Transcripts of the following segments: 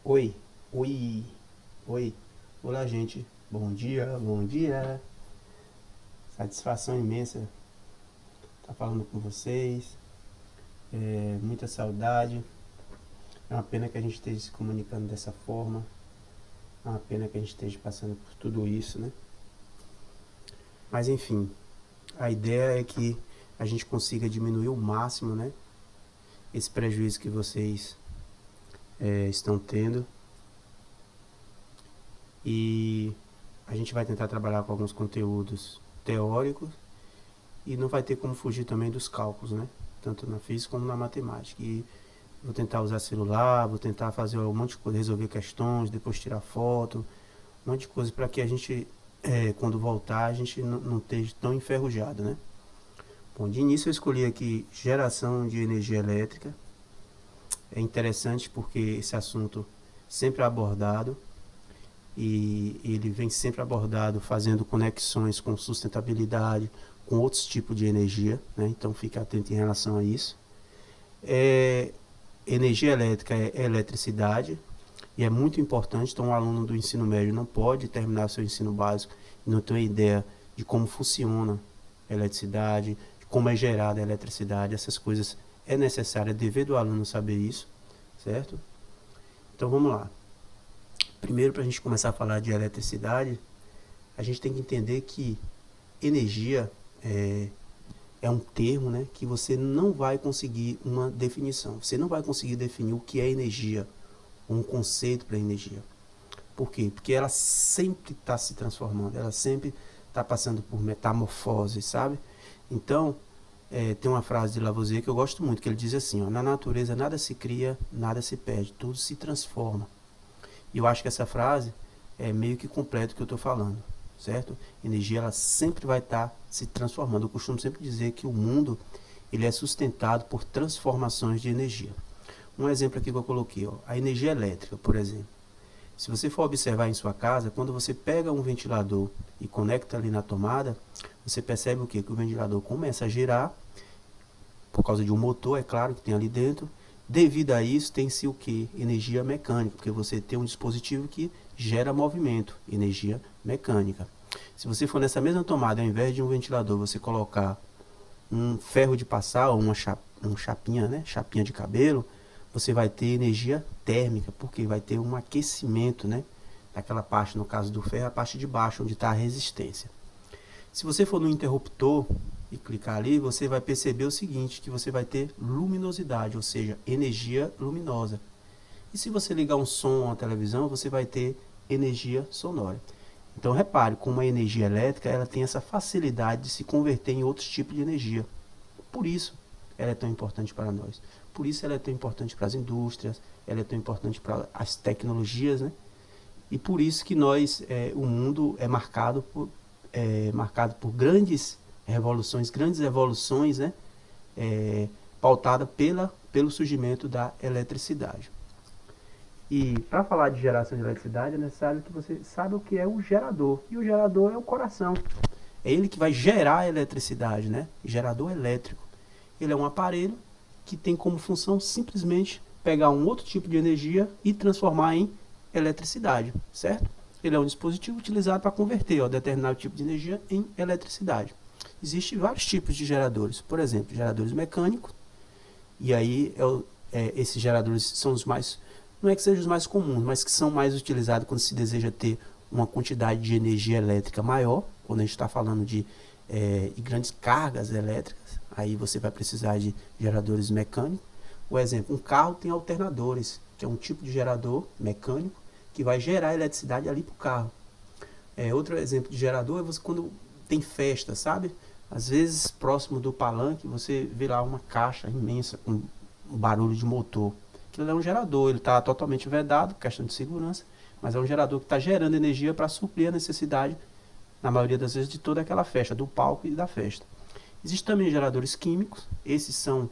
Oi, oi, oi. Olá, gente. Bom dia, bom dia. Satisfação imensa estar falando com vocês. Muita saudade. É uma pena que a gente esteja se comunicando dessa forma. É uma pena que a gente esteja passando por tudo isso, né? Mas enfim, a ideia é que a gente consiga diminuir o máximo, né? Esse prejuízo que vocês estão tendo. E a gente vai tentar trabalhar com alguns conteúdos teóricos e não vai ter como fugir também dos cálculos, né? Tanto na física como na matemática. E vou tentar usar celular, vou tentar fazer um monte de coisa, resolver questões, depois tirar foto, um monte de coisa para que a gente, quando voltar, a gente não esteja tão enferrujado, né? Bom, de início eu escolhi aqui geração de energia elétrica. É interessante porque esse assunto sempre é abordado e ele vem sempre abordado fazendo conexões com sustentabilidade, com outros tipos de energia, né? Então fique atento em relação a isso. Energia elétrica é eletricidade e é muito importante. Então, um aluno do ensino médio não pode terminar seu ensino básico e não ter uma ideia de como funciona a eletricidade, de como é gerada a eletricidade. Essas coisas é necessário, é dever do aluno saber isso, certo? Então, vamos lá. Primeiro, para a gente começar a falar de eletricidade, a gente tem que entender que energia é um termo, né, que você não vai conseguir uma definição. Você não vai conseguir definir o que é energia, ou um conceito para energia. Por quê? Porque ela sempre está se transformando, ela sempre está passando por metamorfose, sabe? Então, tem uma frase de Lavoisier que eu gosto muito, que ele diz assim, ó, na natureza nada se cria, nada se perde, tudo se transforma. E eu acho que essa frase é meio que completa o que eu estou falando, certo? Energia ela sempre vai estar se transformando. Eu costumo sempre dizer que o mundo ele é sustentado por transformações de energia. Um exemplo aqui que eu coloquei, ó, a energia elétrica, por exemplo. Se você for observar em sua casa, quando você pega um ventilador e conecta ali na tomada, você percebe o quê? Que o ventilador começa a girar, por causa de um motor, é claro, que tem ali dentro. Devido a isso, tem-se o que? Energia mecânica, porque você tem um dispositivo que gera movimento, energia mecânica. Se você for nessa mesma tomada, ao invés de um ventilador, você colocar um ferro de passar ou uma chapinha, né? Chapinha de cabelo, você vai ter energia térmica, porque vai ter um aquecimento, né? Daquela parte, no caso do ferro, a parte de baixo, onde está a resistência. Se você for no interruptor e clicar ali, você vai perceber o seguinte, que você vai ter luminosidade, ou seja, energia luminosa. E se você ligar um som à televisão, você vai ter energia sonora. Então repare, como a energia elétrica, ela tem essa facilidade de se converter em outros tipos de energia. Por isso, ela é tão importante para nós. Por isso ela é tão importante para as indústrias, ela é tão importante para as tecnologias, né? E por isso que o mundo é marcado por grandes evoluções, né? Pautada pelo surgimento da eletricidade. E para falar de geração de eletricidade é necessário que você saiba o que é o gerador. E o gerador é o coração. É ele que vai gerar a eletricidade, né? Gerador elétrico. Ele é um aparelho que tem como função simplesmente pegar um outro tipo de energia e transformar em eletricidade, certo? Ele é um dispositivo utilizado para converter determinado tipo de energia em eletricidade. Existem vários tipos de geradores, por exemplo, geradores mecânicos, e aí esses geradores são os mais, não é que sejam os mais comuns, mas que são mais utilizados quando se deseja ter uma quantidade de energia elétrica maior, quando a gente está falando de grandes cargas elétricas, aí você vai precisar de geradores mecânicos. Por exemplo, um carro tem alternadores, que é um tipo de gerador mecânico que vai gerar eletricidade ali para o carro. Outro exemplo de gerador é você quando tem festa, sabe? Às vezes, próximo do palanque, você vê lá uma caixa imensa com um barulho de motor. Aquilo é um gerador, ele está totalmente vedado, questão de segurança, mas é um gerador que está gerando energia para suprir a necessidade, na maioria das vezes, de toda aquela festa, do palco e da festa. Existem também geradores químicos, esses são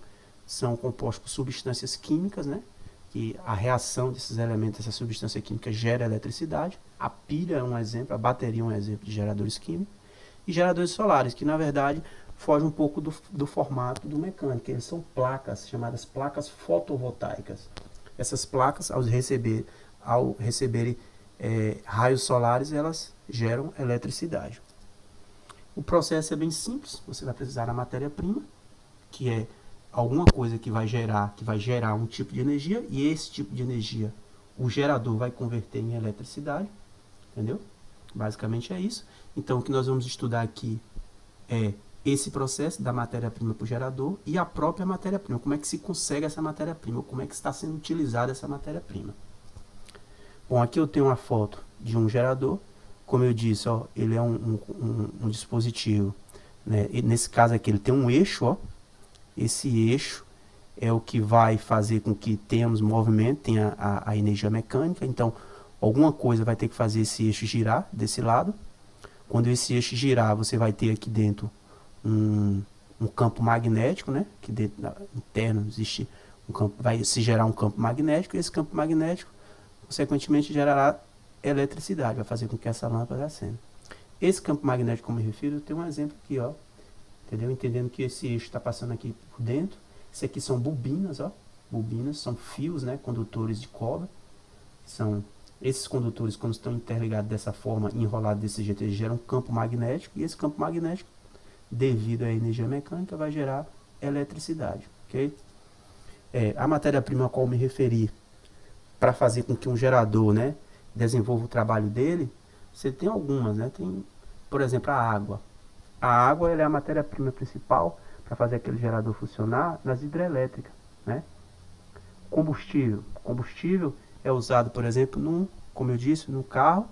compostos por substâncias químicas, né? Que a reação desses elementos, dessa substância química, gera eletricidade. A pilha é um exemplo, a bateria é um exemplo de geradores químicos. E geradores solares, que na verdade fogem um pouco do formato do mecânico. Eles são placas, chamadas placas fotovoltaicas. Essas placas, ao receber ao receberem raios solares, elas geram eletricidade. O processo é bem simples. Você vai precisar da matéria-prima, que é alguma coisa que vai gerar um tipo de energia, e esse tipo de energia o gerador vai converter em eletricidade, entendeu? Basicamente é isso. Então o que nós vamos estudar aqui é esse processo da matéria-prima para o gerador e a própria matéria-prima, como é que se consegue essa matéria-prima, como é que está sendo utilizada essa matéria-prima. Bom, aqui eu tenho uma foto de um gerador. Como eu disse, ó, ele é um dispositivo, né? E nesse caso aqui ele tem um eixo, ó. Esse eixo é o que vai fazer com que tenhamos movimento, tenha a energia mecânica. Então, alguma coisa vai ter que fazer esse eixo girar desse lado. Quando esse eixo girar, você vai ter aqui dentro um campo magnético, né? Que dentro interno existe um campo, vai se gerar um campo magnético, e esse campo magnético, consequentemente, gerará eletricidade, vai fazer com que essa lâmpada acenda. Esse campo magnético, como eu me refiro, tem um exemplo aqui, ó. Entendeu? Entendendo que esse eixo está passando aqui por dentro. Isso aqui são bobinas, ó. Bobinas são fios, né? Condutores de cobre. São esses condutores, quando estão interligados dessa forma, enrolados desse jeito, eles geram um campo magnético. E esse campo magnético, devido à energia mecânica, vai gerar eletricidade, ok? A matéria-prima a qual eu me referi para fazer com que um gerador, né, desenvolva o trabalho dele, você tem algumas, né? Tem, por exemplo, a água. A água, ela é a matéria-prima principal para fazer aquele gerador funcionar nas hidrelétricas, né? Combustível é usado, por exemplo, como eu disse, no carro,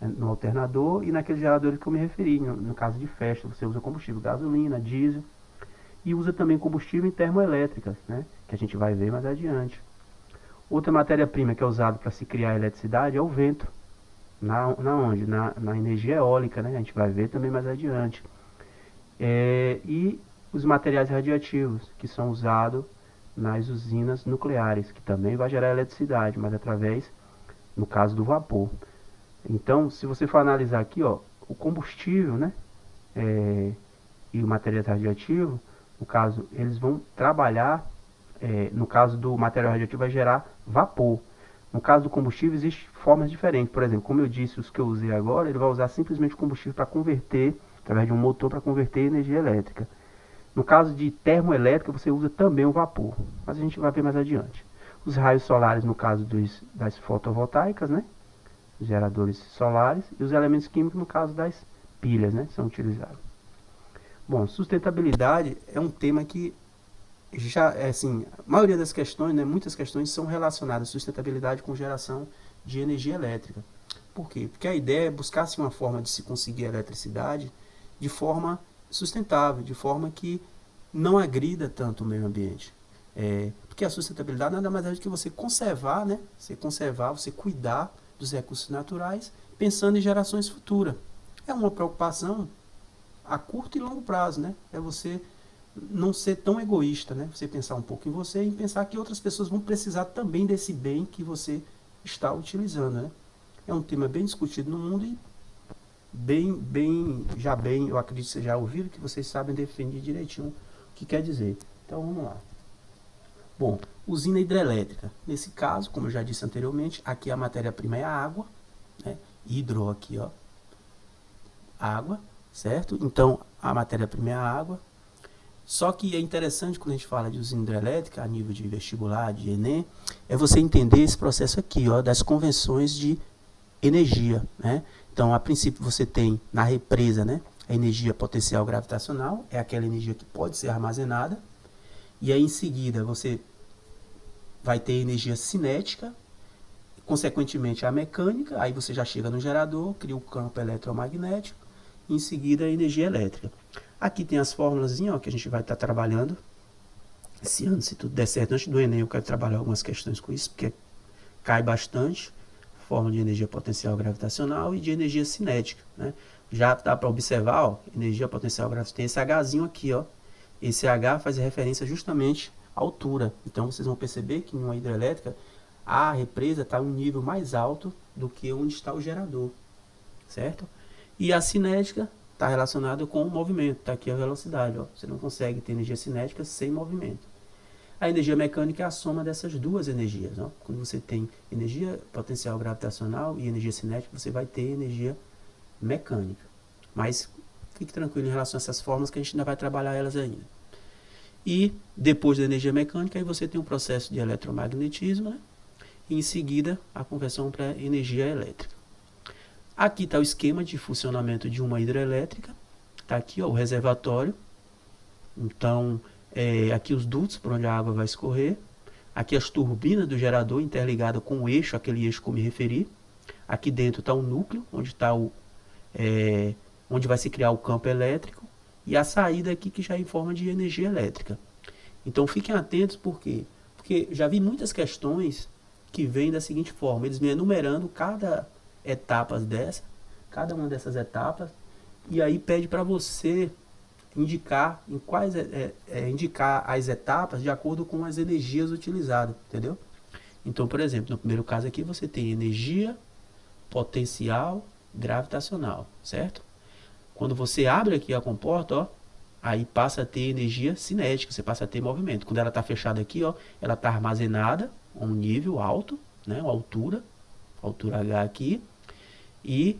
no alternador, e naqueles geradores que eu me referi, no caso de festa, você usa combustível, gasolina, diesel, e usa também combustível em termoelétricas, né? Que a gente vai ver mais adiante. Outra matéria-prima que é usada para se criar eletricidade é o vento. Onde? Na energia eólica, né? A gente vai ver também mais adiante. E os materiais radioativos, que são usados nas usinas nucleares, que também vai gerar eletricidade, mas através, no caso do vapor. Então, se você for analisar aqui, ó, o combustível, né? E o material radioativo, no caso, eles vão trabalhar, no caso do material radioativo vai gerar vapor. No caso do combustível, existem formas diferentes. Por exemplo, como eu disse, os que eu usei agora, ele vai usar simplesmente o combustível para converter, através de um motor para converter energia elétrica. No caso de termoelétrica, você usa também o vapor, mas a gente vai ver mais adiante. Os raios solares, no caso das fotovoltaicas, né? Os geradores solares, e os elementos químicos, no caso das pilhas, né? São utilizados. Bom, sustentabilidade é um tema que já, assim, a maioria das questões, né, muitas questões são relacionadas à sustentabilidade com geração de energia elétrica. Por quê? Porque a ideia é buscar-se uma forma de se conseguir eletricidade de forma sustentável, de forma que não agrida tanto o meio ambiente. Porque a sustentabilidade nada mais é do que você conservar, né? Você cuidar dos recursos naturais, pensando em gerações futuras. É uma preocupação a curto e longo prazo, né? É você não ser tão egoísta, né? Você pensar um pouco em você e pensar que outras pessoas vão precisar também desse bem que você está utilizando, né? É um tema bem discutido no mundo e eu acredito que vocês já ouviram, que vocês sabem definir direitinho o que quer dizer. Então vamos lá. Bom, usina hidrelétrica. Nesse caso, como eu já disse anteriormente, aqui a matéria-prima é a água, né? Hidro aqui, ó, água, certo? Então a matéria-prima é a água. Só que é interessante quando a gente fala de usina hidrelétrica, a nível de vestibular, de Enem, é você entender esse processo aqui, ó, das convenções de energia, né? Então, a princípio, você tem na represa, né, a energia potencial gravitacional, é aquela energia que pode ser armazenada, e aí em seguida você vai ter energia cinética, consequentemente a mecânica, aí você já chega no gerador, cria o campo eletromagnético, e em seguida a energia elétrica. Aqui tem as fórmulas que a gente vai estar trabalhando esse ano, se tudo der certo. Antes do Enem eu quero trabalhar algumas questões com isso, porque cai bastante. Fórmula de energia potencial gravitacional e de energia cinética, né? Já dá para observar, ó, energia potencial gravitacional, tem esse Hzinho aqui, ó. Esse H faz referência justamente à altura. Então vocês vão perceber que em uma hidrelétrica a represa está em um nível mais alto do que onde está o gerador, certo? E a cinética está relacionada com o movimento, está aqui a velocidade, ó. Você não consegue ter energia cinética sem movimento. A energia mecânica é a soma dessas duas energias. Ó. Quando você tem energia potencial gravitacional e energia cinética, você vai ter energia mecânica. Mas fique tranquilo em relação a essas formas que a gente ainda vai trabalhar elas ainda. E depois da energia mecânica, aí você tem um processo de eletromagnetismo, né? E em seguida a conversão para energia elétrica. Aqui está o esquema de funcionamento de uma hidrelétrica. Está aqui ó, o reservatório. Então, aqui os dutos por onde a água vai escorrer. Aqui as turbinas do gerador interligadas com o eixo, aquele eixo que eu me referi. Aqui dentro está o núcleo, onde está onde vai se criar o campo elétrico. E a saída aqui que já é em forma de energia elétrica. Então fiquem atentos, por quê? Porque já vi muitas questões que vêm da seguinte forma, eles me enumerando cada etapa cada uma dessas etapas, e aí pede para você indicar em quais indicar as etapas de acordo com as energias utilizadas, entendeu? Então, por exemplo, no primeiro caso aqui você tem energia potencial gravitacional, certo? Quando você abre aqui a comporta, ó, aí passa a ter energia cinética, você passa a ter movimento. Quando ela está fechada aqui, ó, ela está armazenada a um nível alto, né, uma altura H aqui, e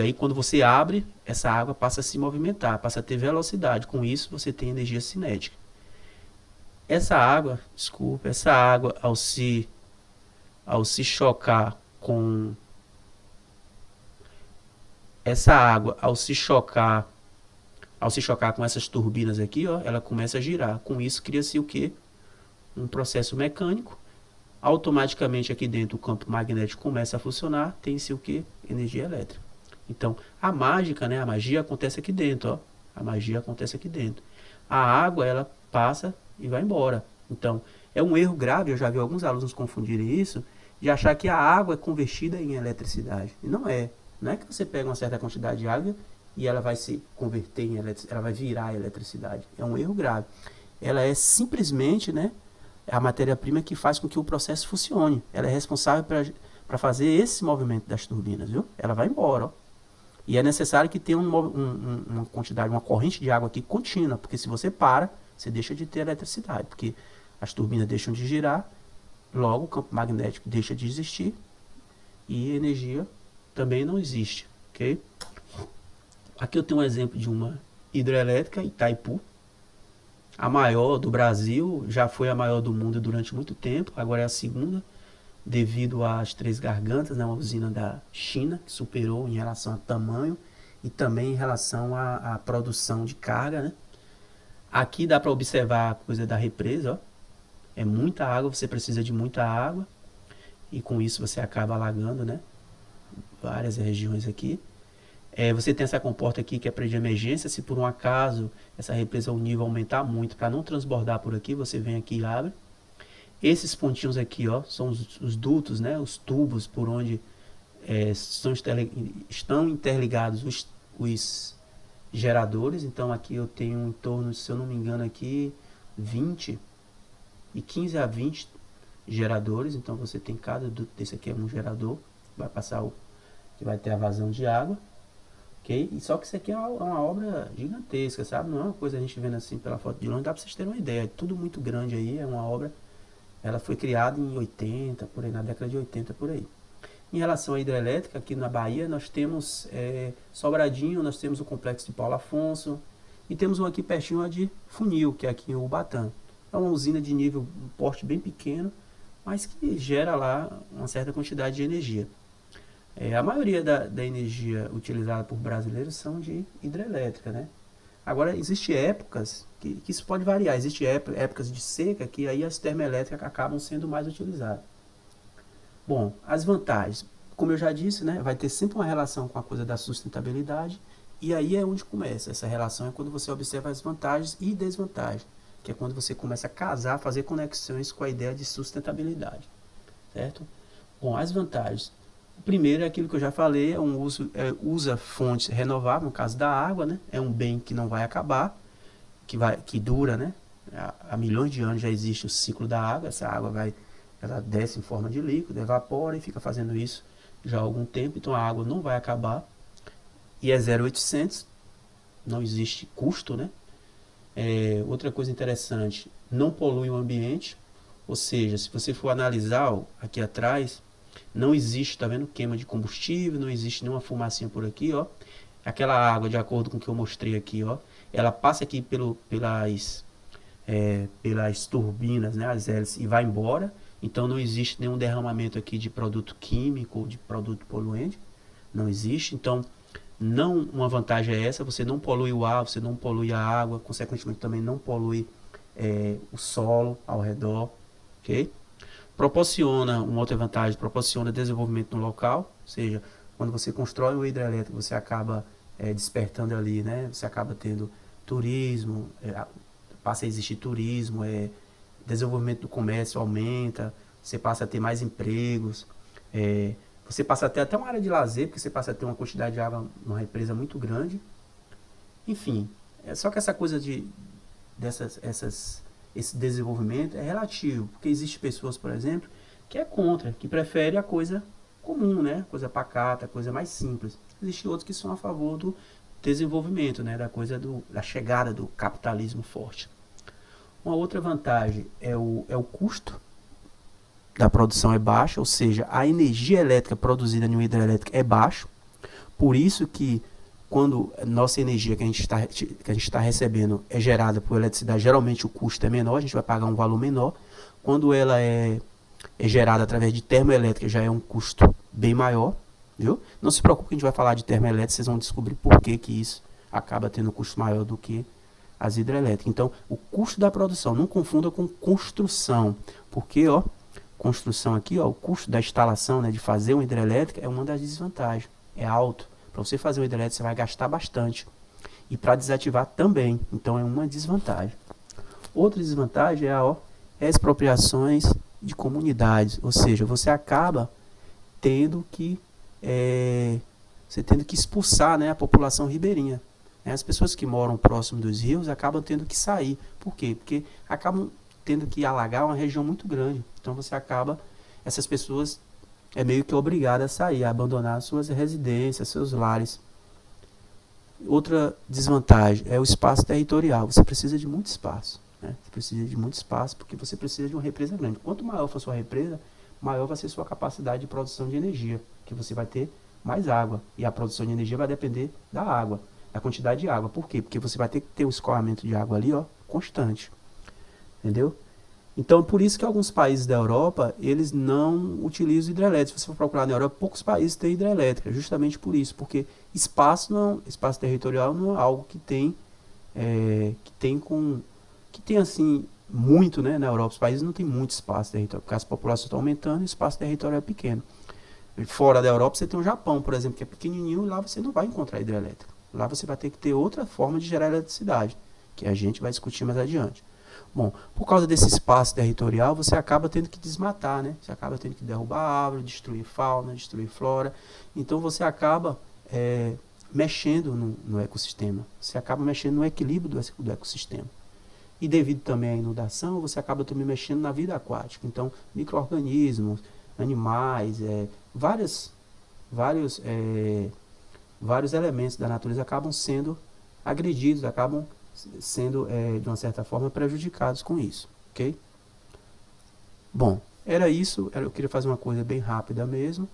aí quando você abre, essa água passa a se movimentar, passa a ter velocidade. Com isso você tem energia cinética. Essa água ao se chocar com com essas turbinas aqui, ó, ela começa a girar. Com isso cria-se o quê? Um processo mecânico. Automaticamente aqui dentro o campo magnético começa a funcionar, tem-se o quê? Energia elétrica. Então, a mágica, né? A magia acontece aqui dentro, ó. A magia acontece aqui dentro. A água, ela passa e vai embora. Então, é um erro grave, eu já vi alguns alunos confundirem isso, de achar que a água é convertida em eletricidade. E não é. Não é que você pega uma certa quantidade de água e ela vai se converter em eletricidade, ela vai virar eletricidade. É um erro grave. Ela é simplesmente, né, a matéria-prima que faz com que o processo funcione. Ela é responsável para fazer esse movimento das turbinas, viu? Ela vai embora, ó. E é necessário que tenha uma quantidade, uma corrente de água aqui contínua, porque se você para, você deixa de ter eletricidade, porque as turbinas deixam de girar, logo o campo magnético deixa de existir e energia também não existe, ok? Aqui eu tenho um exemplo de uma hidrelétrica, Itaipu, a maior do Brasil, já foi a maior do mundo durante muito tempo, agora é a segunda, devido às Três Gargantas, né, uma usina da China, que superou em relação a tamanho e também em relação à produção de carga, né? Aqui dá para observar a coisa da represa, ó. É muita água, você precisa de muita água e com isso você acaba alagando, né? Várias regiões aqui. Você tem essa comporta aqui que é para de emergência, se por um acaso essa represa o nível aumentar muito, para não transbordar por aqui, você vem aqui e abre. Esses pontinhos aqui, ó, são os dutos, né, os tubos por onde estão interligados os geradores. Então aqui eu tenho em torno, se eu não me engano aqui, 15 a 20 geradores. Então você tem cada duto desse aqui é um gerador, vai passar que vai ter a vazão de água. Okay? E só que isso aqui é uma obra gigantesca, sabe? Não é uma coisa a gente vendo assim pela foto de longe, dá para vocês terem uma ideia. É tudo muito grande aí, é uma obra. Ela foi criada em 80, por aí, na década de 80, por aí. Em relação à hidrelétrica, aqui na Bahia, nós temos Sobradinho, nós temos o complexo de Paulo Afonso, e temos um aqui pertinho a de Funil, que é aqui em Ubatã. É uma usina de nível, um porte bem pequeno, mas que gera lá uma certa quantidade de energia. A maioria da energia utilizada por brasileiros são de hidrelétrica, né? Agora, existem épocas que isso pode variar. Existem épocas de seca que aí as termoelétricas acabam sendo mais utilizadas. Bom, as vantagens. Como eu já disse, né, vai ter sempre uma relação com a coisa da sustentabilidade. E aí é onde começa. Essa relação é quando você observa as vantagens e desvantagens. Que é quando você começa a casar, fazer conexões com a ideia de sustentabilidade. Certo? Bom, as vantagens. O primeiro é aquilo que eu já falei, usa fontes renováveis, no caso da água, né? É um bem que não vai acabar, que dura, né? Há milhões de anos já existe o ciclo da água, essa água ela desce em forma de líquido, evapora e fica fazendo isso já há algum tempo, então a água não vai acabar. E é 0800, não existe custo, né? Outra coisa interessante, não polui o ambiente, ou seja, se você for analisar ó, aqui atrás, não existe, tá vendo, queima de combustível, não existe nenhuma fumacinha por aqui, ó. Aquela água, de acordo com o que eu mostrei aqui, ó, ela passa aqui pelas turbinas, né, as hélices, e vai embora. Então não existe nenhum derramamento aqui de produto químico ou de produto poluente, não existe. Então não, uma vantagem é essa, você não polui o ar, você não polui a água, consequentemente também não polui o solo ao redor, ok? Proporciona, uma outra vantagem, proporciona desenvolvimento no local, ou seja, quando você constrói uma hidrelétrica, você acaba despertando ali, né? Você acaba tendo turismo, passa a existir turismo, desenvolvimento do comércio aumenta, você passa a ter mais empregos, você passa a ter até uma área de lazer, porque você passa a ter uma quantidade de água numa represa muito grande. Enfim, só que essa coisa esse desenvolvimento é relativo, porque existem pessoas, por exemplo, que é contra, que prefere a coisa comum, né? Coisa pacata, coisa mais simples. Existem outros que são a favor do desenvolvimento, né? Da chegada do capitalismo forte. Uma outra vantagem é o custo da produção é baixo, ou seja, a energia elétrica produzida em uma hidrelétrica é baixo. Por isso que quando nossa energia que a gente está recebendo é gerada por eletricidade, geralmente o custo é menor, a gente vai pagar um valor menor. Quando ela é gerada através de termoelétrica, já é um custo bem maior, viu? Não se preocupe que a gente vai falar de termoelétrica, vocês vão descobrir por que isso acaba tendo um custo maior do que as hidrelétricas. Então, o custo da produção, não confunda com construção, porque, ó, construção aqui, ó, o custo da instalação, né, de fazer uma hidrelétrica é uma das desvantagens, é alto. Para você fazer uma hidrelétrica, você vai gastar bastante. E para desativar também, então é uma desvantagem. Outra desvantagem é a expropriações de comunidades, ou seja, você acaba tendo que expulsar, né, a população ribeirinha. As pessoas que moram próximo dos rios acabam tendo que sair. Por quê? Porque acabam tendo que alagar uma região muito grande. Então essas pessoas meio que obrigadas a sair, a abandonar suas residências, seus lares. Outra desvantagem é o espaço territorial. Você precisa de muito espaço. Né? Você precisa de muito espaço porque você precisa de uma represa grande. Quanto maior for a sua represa, maior vai ser a sua capacidade de produção de energia, que você vai ter mais água. E a produção de energia vai depender da água, da quantidade de água. Por quê? Porque você vai ter que ter um escoamento de água ali, ó, constante. Entendeu? Então, por isso que alguns países da Europa, eles não utilizam hidrelétrica. Se você for procurar na Europa, poucos países têm hidrelétrica, justamente por isso, porque espaço territorial não é algo que tem assim muito, né, na Europa. Os países não têm muito espaço territorial, porque as populações estão aumentando e o espaço territorial é pequeno. Fora da Europa, você tem o Japão, por exemplo, que é pequenininho, e lá você não vai encontrar hidrelétrica. Lá você vai ter que ter outra forma de gerar eletricidade, que a gente vai discutir mais adiante. Bom, por causa desse espaço territorial, você acaba tendo que desmatar, né? Você acaba tendo que derrubar árvore, destruir fauna, destruir flora. Então você acaba mexendo no ecossistema. Você acaba mexendo no equilíbrio do ecossistema. E devido também à inundação, você acaba também mexendo na vida aquática. Então, micro-organismos, animais, vários elementos da natureza acabam sendo agredidos, acabam sendo, de uma certa forma, prejudicados com isso, ok? Bom, era isso, eu queria fazer uma coisa bem rápida mesmo,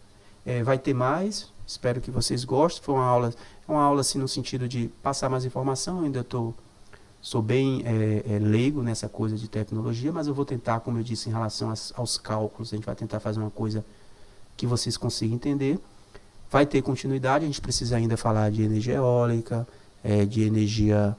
vai ter mais, espero que vocês gostem, foi uma aula assim no sentido de passar mais informação, eu ainda sou bem leigo nessa coisa de tecnologia, mas eu vou tentar, como eu disse, em relação aos cálculos, a gente vai tentar fazer uma coisa que vocês consigam entender. Vai ter continuidade, a gente precisa ainda falar de energia eólica, de energia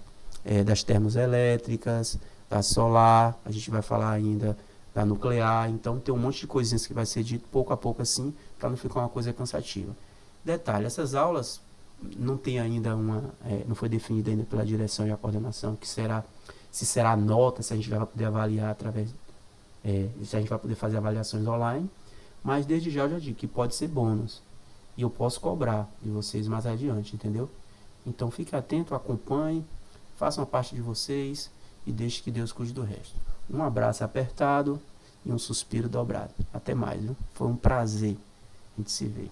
das termoelétricas, da solar, a gente vai falar ainda da nuclear, então tem um monte de coisinhas que vai ser dito pouco a pouco assim, para não ficar uma coisa cansativa. Detalhe, essas aulas não tem ainda não foi definida ainda pela direção e a coordenação, se será nota, se a gente vai poder avaliar através, se a gente vai poder fazer avaliações online, mas desde já eu já digo que pode ser bônus, e eu posso cobrar de vocês mais adiante, entendeu? Então fique atento, acompanhe, façam a parte de vocês e deixe que Deus cuide do resto. Um abraço apertado e um suspiro dobrado. Até mais, viu? Foi um prazer a gente se ver.